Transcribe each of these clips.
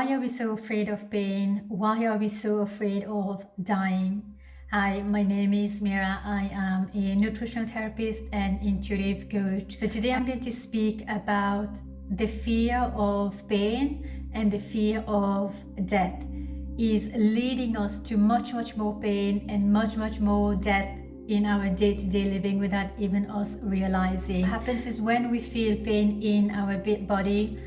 Why are we so afraid of pain? Why are we so afraid of dying? Hi, my name is Mira. I am a nutritional therapist and intuitive coach. So today I'm going to speak about the fear of pain and the fear of death is leading us to much more pain and much more death in our day-to-day living without even us realizing. What happens is when we feel pain in our body,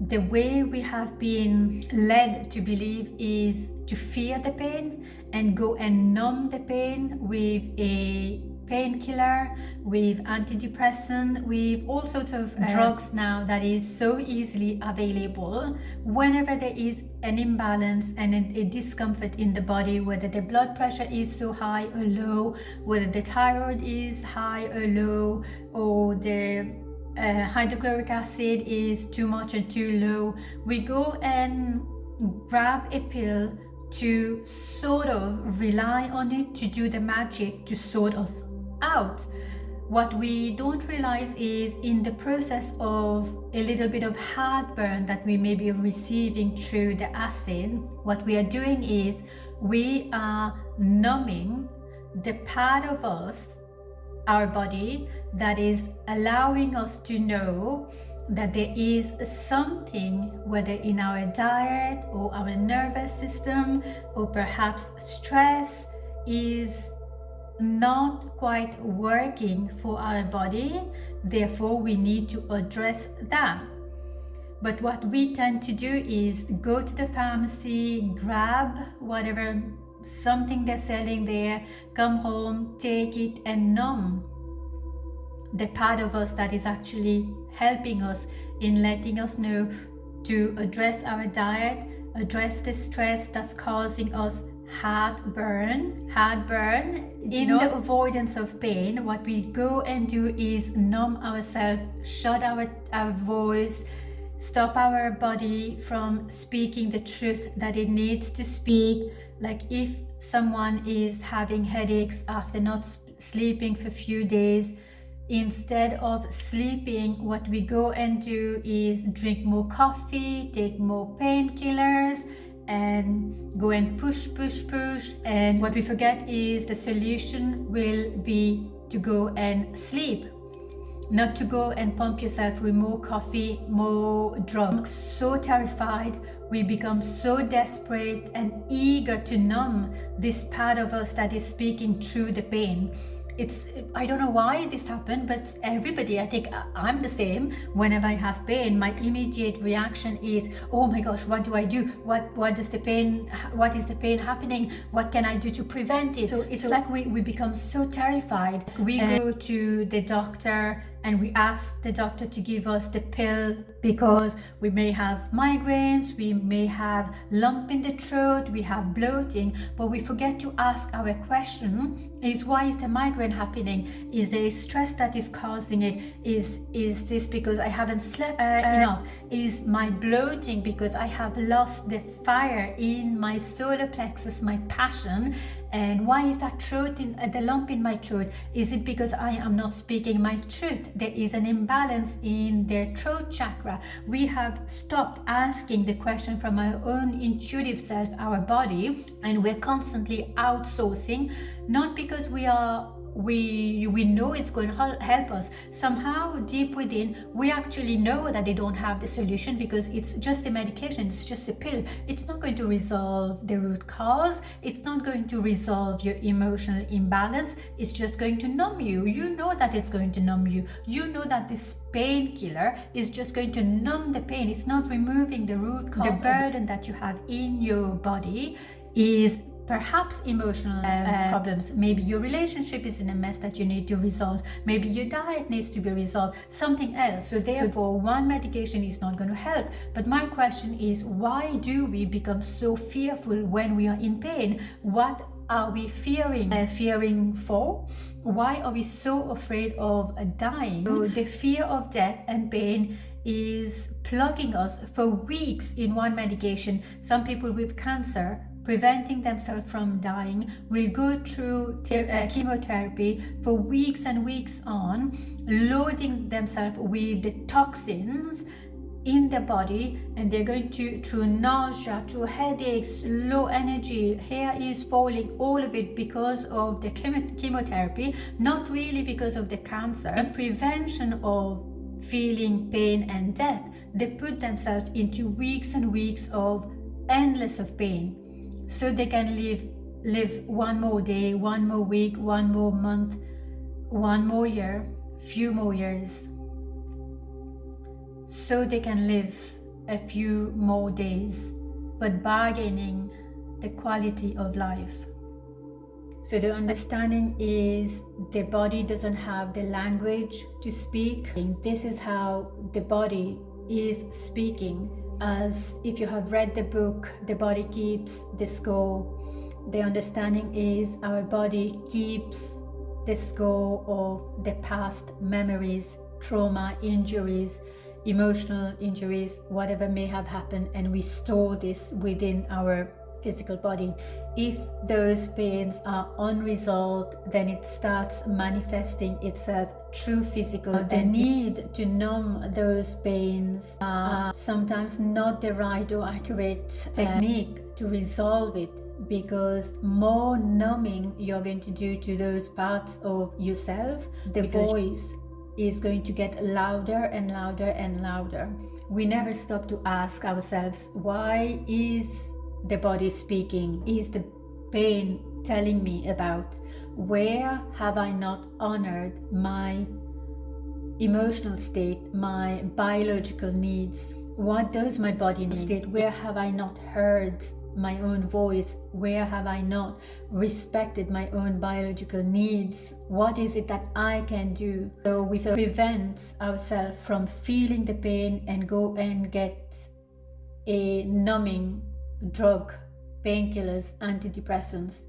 the way we have been led to believe is to fear the pain and go and numb the pain with a painkiller, with antidepressant, with all sorts of drugs now that is so easily available. Whenever there is an imbalance and a discomfort in the body, whether the blood pressure is so high or low, whether the thyroid is high or low, or the hydrochloric acid is too much and too low, we go and grab a pill to sort of rely on it to do the magic to sort us out. What we don't realize is in the process of a little bit of heartburn that we may be receiving through the acid, what we are doing is we are numbing the part of us, our body, that is allowing us to know that there is something, whether in our diet or our nervous system or perhaps stress, is not quite working for our body. Therefore, we need to address that. But what we tend to do is go to the pharmacy, grab whatever something they're selling there, come home, take it and numb the part of us that is actually helping us in letting us know to address our diet, address the stress that's causing us heartburn. In the avoidance of pain, what we go and do is numb ourselves, shut our voice, stop our body from speaking the truth that it needs to speak. Like if someone is having headaches after not sleeping for a few days, instead of sleeping, what we go and do is drink more coffee, take more painkillers, and go and push. And what we forget is the solution will be to go and sleep, not to go and pump yourself with more coffee, more drugs. So terrified, we become so desperate and eager to numb this part of us that is speaking through the pain. I don't know why this happened, but everybody, I think I'm the same. Whenever I have pain, my immediate reaction is, oh my gosh, what do I do? What is the pain happening? What can I do to prevent it? So it's like we become so terrified. We go to the doctor and we ask the doctor to give us the pill because we may have migraines, we may have lump in the throat, we have bloating, but we forget to ask our question is, why is the migraine happening? Is there stress that is causing it? Is this because I haven't slept enough? Is my bloating because I have lost the fire in my solar plexus, my passion? And why is that the lump in my throat? Is it because I am not speaking my truth? There is an imbalance in their throat chakra. We have stopped asking the question from our own intuitive self, our body, and we're constantly outsourcing, not because we know it's going to help us. Somehow deep within, we actually know that they don't have the solution because it's just a medication, it's just a pill. It's not going to resolve the root cause. It's not going to resolve your emotional imbalance. It's just going to numb you. You know that it's going to numb you. You know that this painkiller is just going to numb the pain. It's not removing the root cause. The burden that you have in your body is perhaps emotional problems. Maybe your relationship is in a mess that you need to resolve. Maybe your diet needs to be resolved, something else. So therefore, one medication is not going to help. But my question is, why do we become so fearful when we are in pain? What are we fearing for? Why are we so afraid of dying? So the fear of death and pain is plugging us for weeks in one medication. Some people with cancer, preventing themselves from dying, will go through chemotherapy for weeks and weeks on, loading themselves with the toxins in the body, and they're going to, through nausea, through headaches, low energy, hair is falling, all of it because of the chemotherapy, not really because of the cancer. In prevention of feeling pain and death, they put themselves into weeks and weeks of endless of pain, so they can live one more day, one more week, one more month, one more year, few more years, so they can live a few more days, but bargaining the quality of life. So the understanding is the body doesn't have the language to speak. This is how the body is speaking. As if you have read the book, The Body Keeps the Score, the understanding is our body keeps the score of the past memories, trauma, injuries, emotional injuries, whatever may have happened, and we store this within our physical body. If those pains are unresolved, then it starts manifesting itself through physical. The need to numb those pains are sometimes not the right or accurate technique to resolve it, because more numbing you're going to do to those parts of yourself, the voice is going to get louder and louder and louder. We never stop to ask ourselves, why is the body speaking? Is the pain telling me about? Where have I not honored my emotional state, my biological needs? What does my body need? Where have I not heard my own voice? Where have I not respected my own biological needs? What is it that I can do? So we prevent ourselves from feeling the pain and go and get a numbing drug, painkillers, antidepressants,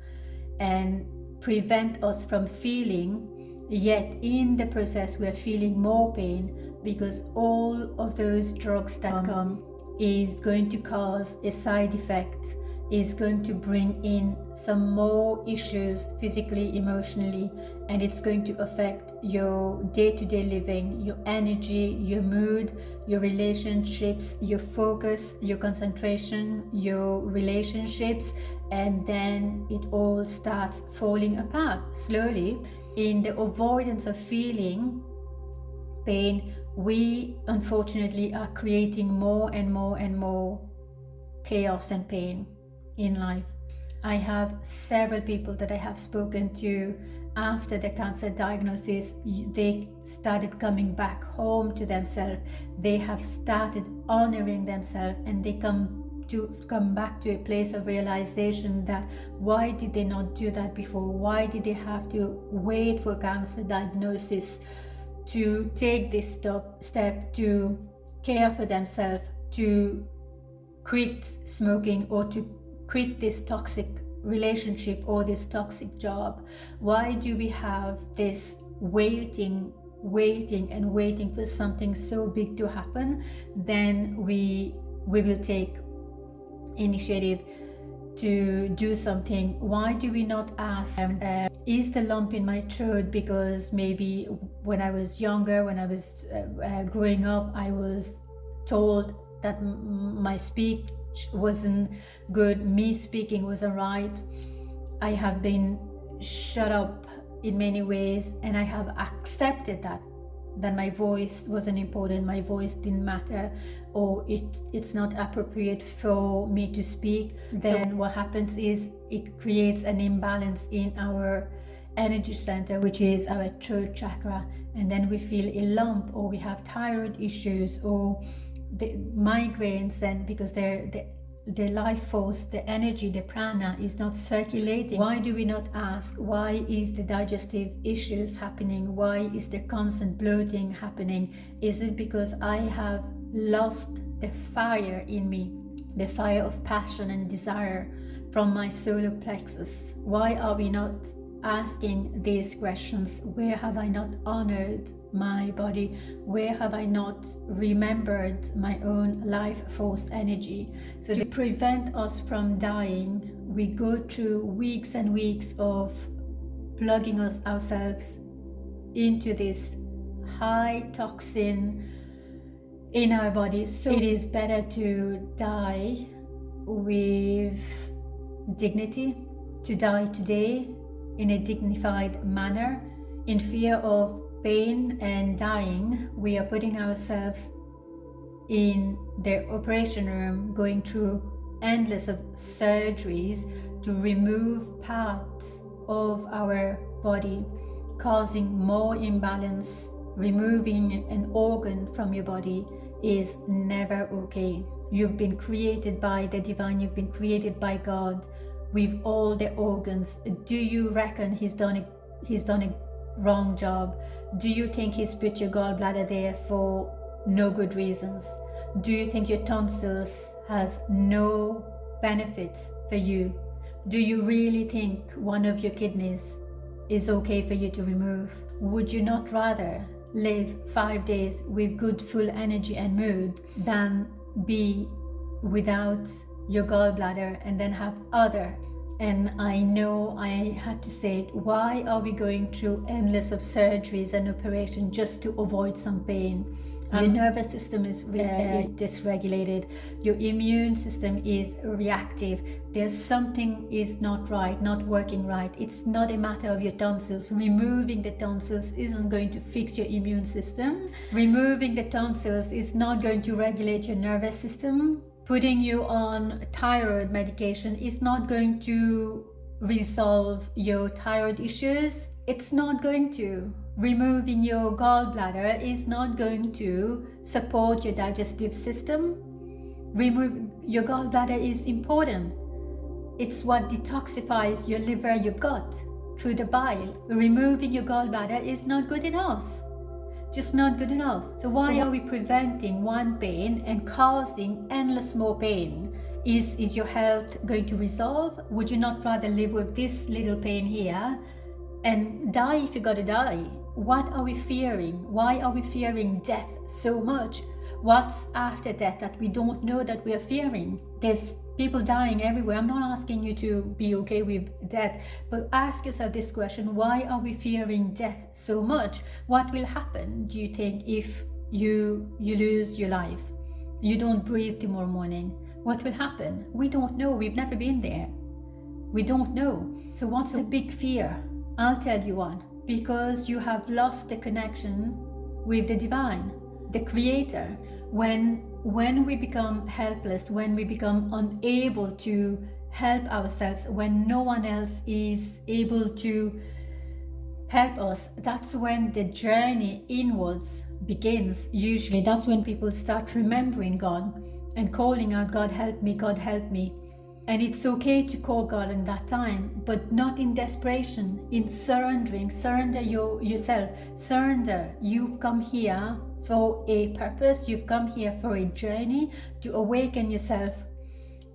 and prevent us from feeling, yet in the process we're feeling more pain, because all of those drugs that come is going to cause a side effect, is going to bring in some more issues physically, emotionally, and it's going to affect your day-to-day living, your energy, your mood, your relationships, your focus, your concentration, your relationships, and then it all starts falling apart slowly. In the avoidance of feeling pain, we unfortunately are creating more and more and more chaos and pain in life. I have several people that I have spoken to after the cancer diagnosis. They started coming back home to themselves. They have started honoring themselves, and they come back to a place of realization that why did they not do that before? Why did they have to wait for cancer diagnosis to take this step to care for themselves, to quit smoking, or to quit this toxic relationship or this toxic job? Why do we have this waiting for something so big to happen? Then we will take initiative to do something. Why do we not ask, is the lump in my throat because maybe when I was younger, when I was growing up, I was told that my speech wasn't good, me speaking wasn't right. I have been shut up in many ways, and I have accepted that my voice wasn't important, my voice didn't matter, or it's not appropriate for me to speak. Then what happens is it creates an imbalance in our energy center, which is our throat chakra, and then we feel a lump, or we have thyroid issues, or the migraines, and because the life force, the energy, the prana is not circulating. Why do we not ask, why is the digestive issues happening? Why is the constant bloating happening? Is it because I have lost the fire in me, the fire of passion and desire from my solar plexus? Why are we not asking these questions? Where have I not honored my body? Where have I not remembered my own life force energy? So to prevent us from dying, we go through weeks and weeks of plugging ourselves into this high toxin in our bodies. So it is better to die with dignity, to die today in a dignified manner. In fear of pain and dying, we are putting ourselves in the operation room, going through endless of surgeries to remove parts of our body, causing more imbalance. Removing an organ from your body is never okay. You've been created by the divine, you've been created by God with all the organs. Do you reckon he's done a wrong job? Do you think he's put your gallbladder there for no good reasons? Do you think your tonsils has no benefits for you? Do you really think one of your kidneys is okay for you to remove? Would you not rather live 5 days with good full energy and mood than be without your gallbladder and then have other? And I know I had to say it, why are we going through endless of surgeries and operations just to avoid some pain? Your nervous system is dysregulated. Your immune system is reactive. There's something is not right, not working right. It's not a matter of your tonsils. Removing the tonsils isn't going to fix your immune system. Removing the tonsils is not going to regulate your nervous system. Putting you on thyroid medication is not going to resolve your thyroid issues. It's not going to. Removing your gallbladder is not going to support your digestive system. Your gallbladder is important. It's what detoxifies your liver, your gut through the bile. Removing your gallbladder is not good enough. Just not good enough. So why are we preventing one pain and causing endless more pain? Is your health going to resolve? Would you not rather live with this little pain here and die if you gotta die? What are we fearing? Why are we fearing death so much? What's after death that we don't know that we are fearing? There's people dying everywhere. I'm not asking you to be okay with death, but ask yourself this question: why are we fearing death so much? What will happen, do you think, if you lose your life? You don't breathe tomorrow morning. What will happen? We don't know. We've never been there. We don't know. So what's the big fear? I'll tell you one. Because you have lost the connection with the divine, the creator. When we become helpless, when we become unable to help ourselves, when no one else is able to help us, that's when the journey inwards begins. Usually that's when people start remembering God and calling out, God help me, God help me. And it's okay to call God in that time, but not in desperation, in surrendering. Surrender yourself. Surrender. You've come here for a purpose. You've come here for a journey to awaken yourself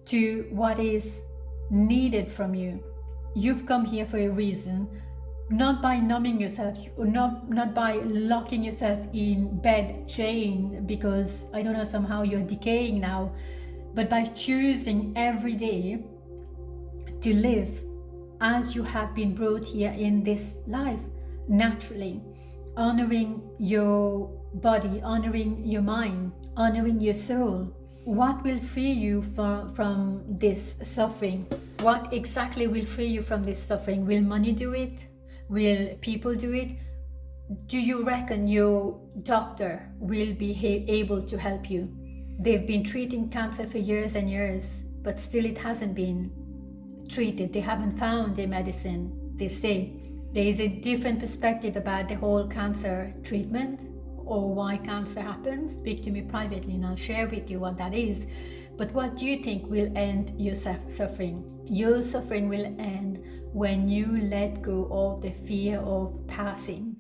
to what is needed from you. You've come here for a reason, not by numbing yourself, not by locking yourself in bed chained because, I don't know, somehow you're decaying now, but by choosing every day to live as you have been brought here in this life, naturally, honoring your body, honoring your mind, honoring your soul. What will free you from this suffering? What exactly will free you from this suffering? Will money do it? Will people do it? Do you reckon your doctor will be able to help you? They've been treating cancer for years and years, but still it hasn't been treated. They haven't found a medicine. They say there is a different perspective about the whole cancer treatment or why cancer happens. Speak to me privately and I'll share with you what that is. But what do you think will end your suffering? Your suffering will end when you let go of the fear of passing.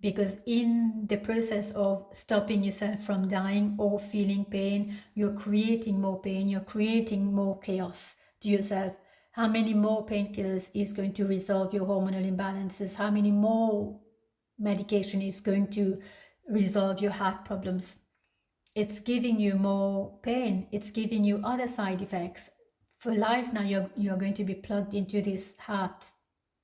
Because in the process of stopping yourself from dying or feeling pain, you're creating more pain, you're creating more chaos to yourself. How many more painkillers is going to resolve your hormonal imbalances? How many more medication is going to resolve your heart problems? It's giving you more pain. It's giving you other side effects. For life now, you're going to be plugged into this heart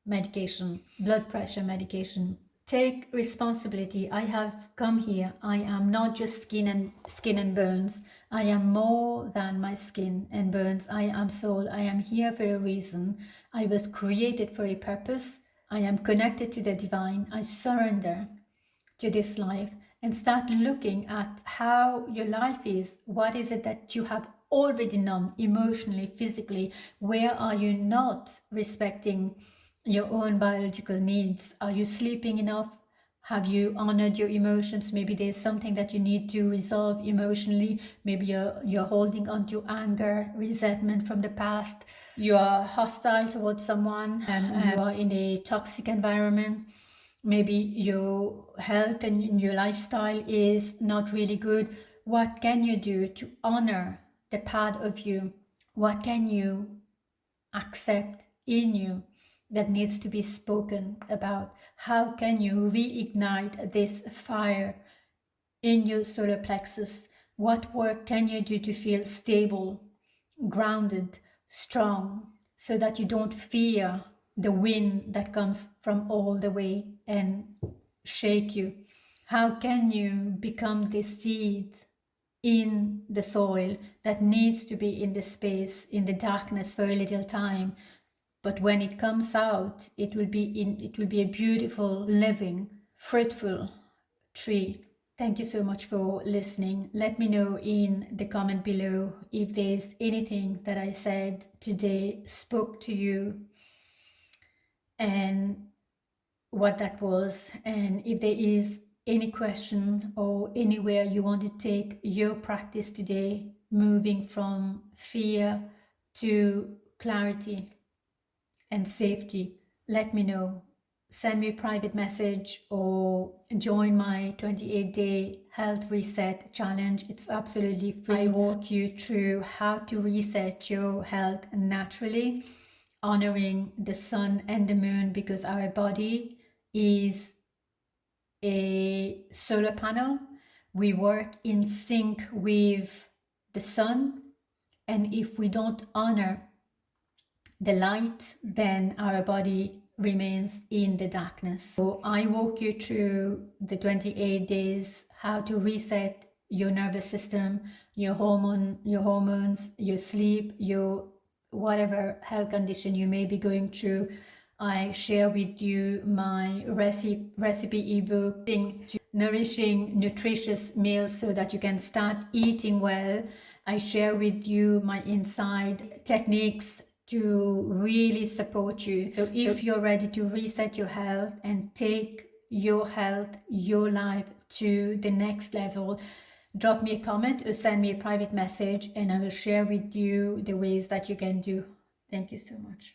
medication, blood pressure medication, take responsibility. I have come here. I am not just skin and bones. I am more than my skin and bones. I am soul. I am here for a reason. I was created for a purpose. I am connected to the divine. I surrender to this life and start looking at how your life is. What is it that you have already known emotionally, physically? Where are you not respecting your own biological needs? Are you sleeping enough? Have you honored your emotions? Maybe there's something that you need to resolve emotionally. Maybe you're holding on to anger, resentment from the past. You are hostile towards someone, and you are in a toxic environment. Maybe your health and your lifestyle is not really good. What can you do to honor the part of you? What can you accept in you that needs to be spoken about? How can you reignite this fire in your solar plexus? What work can you do to feel stable, grounded, strong, so that you don't fear the wind that comes from all the way and shake you? How can you become this seed in the soil that needs to be in the space, in the darkness for a little time, but when it comes out, it will be a beautiful, living, fruitful tree. Thank you so much for listening. Let me know in the comment below if there's anything that I said today spoke to you and what that was, and if there is any question or anywhere you want to take your practice today, moving from fear to clarity and safety, let me know. Send me a private message or join my 28-day health reset challenge. It's absolutely free. I walk you through how to reset your health naturally, honoring the sun and the moon, because our body is a solar panel. We work in sync with the sun, and if we don't honor the light, then our body remains in the darkness. So I walk you through the 28 days, how to reset your nervous system, your hormones, your sleep, your whatever health condition you may be going through. I share with you my recipe ebook, nourishing, nutritious meals so that you can start eating well. I share with you my inside techniques to really support you. So if you're ready to reset your health and take your health, your life to the next level, drop me a comment or send me a private message and I will share with you the ways that you can do. Thank you so much.